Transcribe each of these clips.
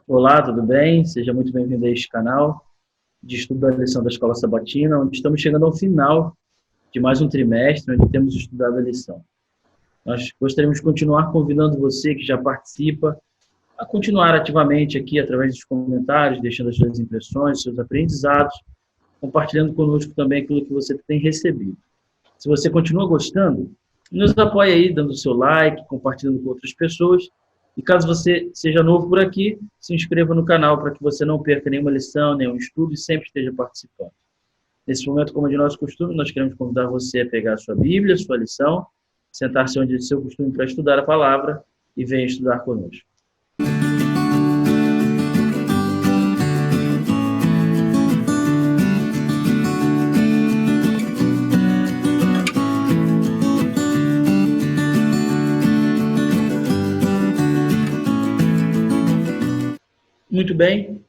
Olá, tudo bem? Seja muito bem-vindo a este canal de estudo da lição da Escola Sabatina, onde estamos chegando ao final de mais um trimestre, onde temos estudado a lição. Nós gostaríamos de continuar convidando você que já participa a continuar ativamente aqui através dos comentários, deixando as suas impressões, seus aprendizados, compartilhando conosco também aquilo que você tem recebido. Se você continua gostando, nos apoie aí, dando o seu like, compartilhando com outras pessoas. E caso você seja novo por aqui, se inscreva no canal para que você não perca nenhuma lição, nenhum estudo e sempre esteja participando. Nesse momento, como é de nosso costume, nós queremos convidar você a pegar a sua Bíblia, a sua lição, sentar-se onde é seu costume para estudar a palavra e venha estudar conosco. Muito bem,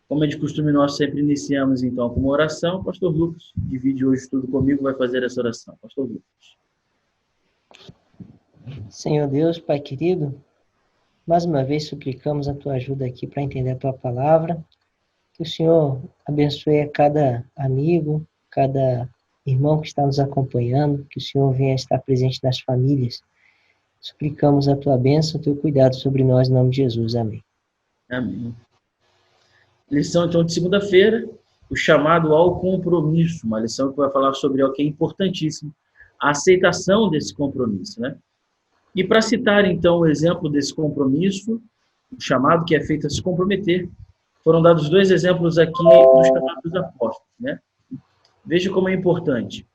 como é de costume nosso, sempre iniciamos então com uma oração. O pastor Lucas divide hoje tudo comigo, vai fazer essa oração. Pastor Lucas. Senhor Deus, Pai querido, mais uma vez suplicamos a Tua ajuda aqui para entender a Tua palavra. Que o Senhor abençoe a cada amigo, cada irmão que está nos acompanhando, que o Senhor venha estar presente nas famílias. Suplicamos a Tua bênção, o Teu cuidado sobre nós, em nome de Jesus. Amém. Amém. Lição, então, de segunda-feira, o chamado ao compromisso. Uma lição que vai falar sobre algo que é importantíssimo, a aceitação desse compromisso, né? E para citar, então, o exemplo desse compromisso, o chamado que é feito a se comprometer, foram dados dois exemplos aqui dos chamados dos apóstolos, né? Veja como é importante.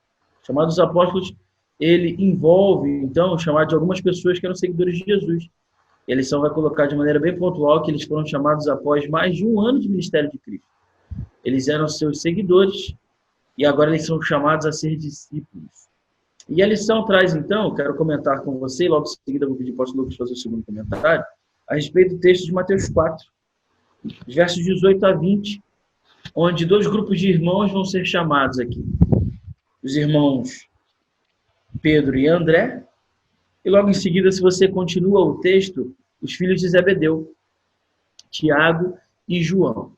O chamado dos apóstolos, ele envolve, então, o chamado de algumas pessoas que eram seguidores de Jesus. A lição vai colocar de maneira bem pontual que eles foram chamados após mais de um ano de ministério de Cristo. Eles eram seus seguidores e agora eles são chamados a ser discípulos. E a lição traz, então, quero comentar com você, e logo em seguida vou pedir para o pastor Lucas fazer o segundo comentário, a respeito do texto de Mateus 4, versos 18 a 20, onde dois grupos de irmãos vão ser chamados aqui. Os irmãos Pedro e André, e logo em seguida, se você continua o texto, os filhos de Zebedeu, Tiago e João.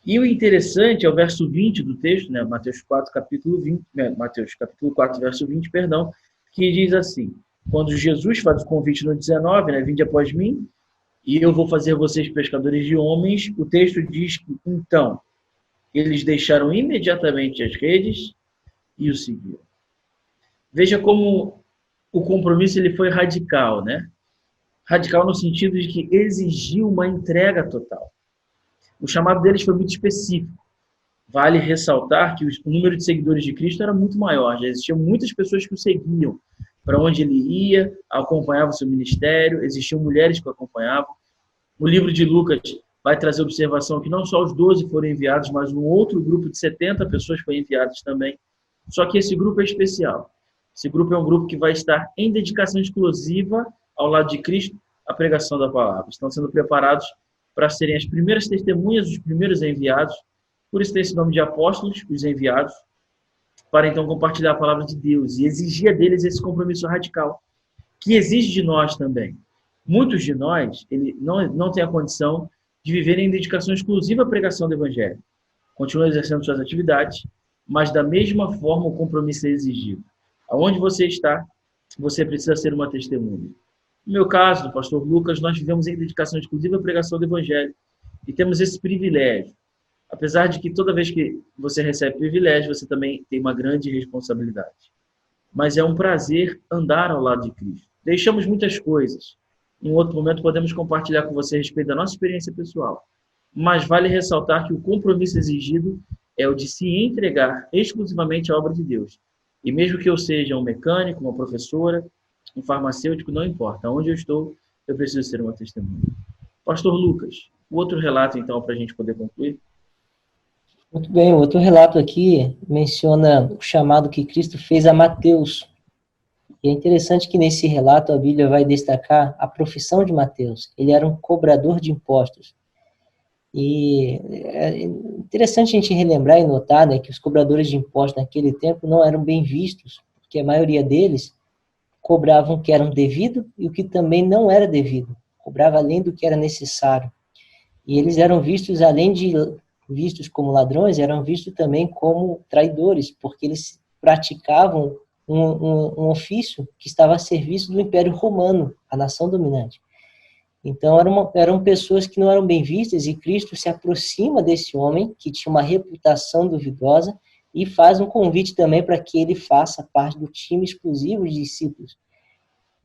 E o interessante é o verso 20 do texto, né? Mateus 4, capítulo 20, Mateus capítulo 4, verso 20, perdão, que diz assim: quando Jesus faz o convite no 19, né? Vinde após mim, e eu vou fazer vocês pescadores de homens, o texto diz que, então, eles deixaram imediatamente as redes e o seguiram. Veja como o compromisso ele foi radical, né? Radical no sentido de que exigiu uma entrega total. O chamado deles foi muito específico. Vale ressaltar que o número de seguidores de Cristo era muito maior. Já existiam muitas pessoas que o seguiam. Para onde ele ia, acompanhava o seu ministério, existiam mulheres que o acompanhavam. O livro de Lucas vai trazer observação que não só os 12 foram enviados, mas um outro grupo de 70 pessoas foi enviados também. Só que esse grupo é especial. Esse grupo é um grupo que vai estar em dedicação exclusiva ao lado de Cristo, à pregação da palavra. Estão sendo preparados para serem as primeiras testemunhas, os primeiros enviados. Por isso tem esse nome de apóstolos, os enviados, para então compartilhar a palavra de Deus e exigir deles esse compromisso radical, que exige de nós também. Muitos de nós não têm a condição de viver em dedicação exclusiva à pregação do Evangelho. Continuam exercendo suas atividades, mas da mesma forma o compromisso é exigido. Aonde você está, você precisa ser uma testemunha. No meu caso, do pastor Lucas, nós vivemos em dedicação exclusiva à pregação do Evangelho e temos esse privilégio. Apesar de que toda vez que você recebe privilégio, você também tem uma grande responsabilidade. Mas é um prazer andar ao lado de Cristo. Deixamos muitas coisas. Em outro momento podemos compartilhar com você a respeito da nossa experiência pessoal. Mas vale ressaltar que o compromisso exigido é o de se entregar exclusivamente à obra de Deus. E mesmo que eu seja um mecânico, uma professora, um farmacêutico, não importa. Onde eu estou, eu preciso ser uma testemunha. Pastor Lucas, o outro relato, então, para a gente poder concluir. Muito bem, o outro relato aqui menciona o chamado que Cristo fez a Mateus. E é interessante que nesse relato a Bíblia vai destacar a profissão de Mateus. Ele era um cobrador de impostos. E é interessante a gente relembrar e notar, né, que os cobradores de impostos naquele tempo não eram bem vistos, porque a maioria deles cobravam o que era devido e o que também não era devido. Cobrava além do que era necessário. E eles eram vistos, além de vistos como ladrões, eram vistos também como traidores, porque eles praticavam um ofício que estava a serviço do Império Romano, a nação dominante. Então, eram pessoas que não eram bem vistas, e Cristo se aproxima desse homem, que tinha uma reputação duvidosa, e faz um convite também para que ele faça parte do time exclusivo de discípulos.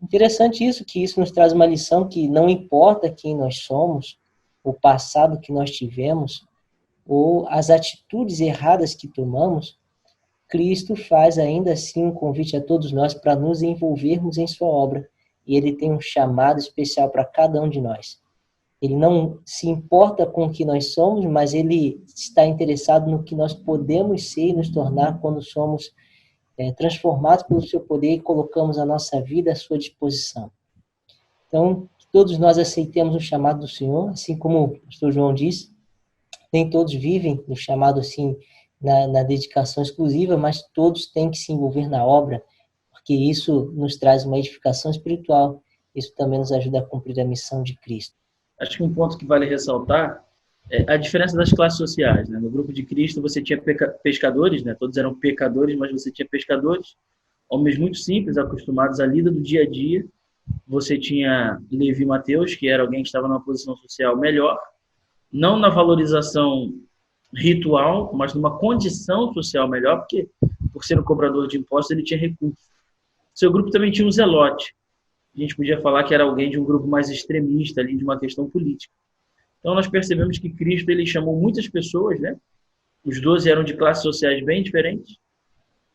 Interessante isso, que isso nos traz uma lição que não importa quem nós somos, o passado que nós tivemos, ou as atitudes erradas que tomamos, Cristo faz ainda assim um convite a todos nós para nos envolvermos em sua obra. E ele tem um chamado especial para cada um de nós. Ele não se importa com o que nós somos, mas ele está interessado no que nós podemos ser e nos tornar quando somos transformados pelo seu poder e colocamos a nossa vida à sua disposição. Então, todos nós aceitemos o chamado do Senhor, assim como o pastor João disse, nem todos vivem no chamado assim, na dedicação exclusiva, mas todos têm que se envolver na obra, porque isso nos traz uma edificação espiritual, isso também nos ajuda a cumprir a missão de Cristo. Acho que um ponto que vale ressaltar é a diferença das classes sociais, né? No grupo de Cristo você tinha pescadores, né? Todos eram pecadores, mas você tinha pescadores, homens muito simples, acostumados à lida do dia a dia. Você tinha Levi e Mateus, que era alguém que estava numa posição social melhor, não na valorização ritual, mas numa condição social melhor, porque por ser um cobrador de impostos ele tinha recursos. Seu grupo também tinha um zelote. A gente podia falar que era alguém de um grupo mais extremista, ali, de uma questão política. Então, nós percebemos que Cristo ele chamou muitas pessoas, né? Os 12 eram de classes sociais bem diferentes.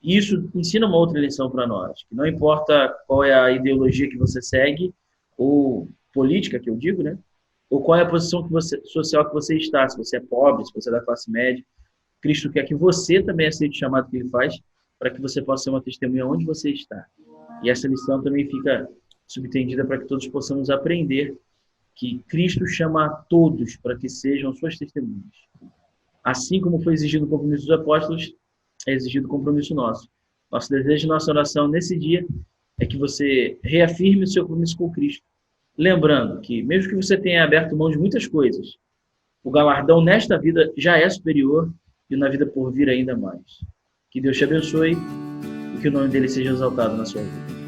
E isso ensina uma outra lição para nós, que não importa qual é a ideologia que você segue, ou política, que eu digo, né? Ou qual é a posição social que você está, se você é pobre, se você é da classe média. Cristo quer que você também aceite o chamado que ele faz, para que você possa ser uma testemunha onde você está. E essa lição também fica subtendida para que todos possamos aprender que Cristo chama a todos para que sejam suas testemunhas. Assim como foi exigido o compromisso dos apóstolos, é exigido o compromisso nosso. Nosso desejo e nossa oração nesse dia é que você reafirme o seu compromisso com Cristo. Lembrando que, mesmo que você tenha aberto mão de muitas coisas, o galardão nesta vida já é superior e na vida por vir ainda mais. Que Deus te abençoe e que o nome dele seja exaltado na sua vida.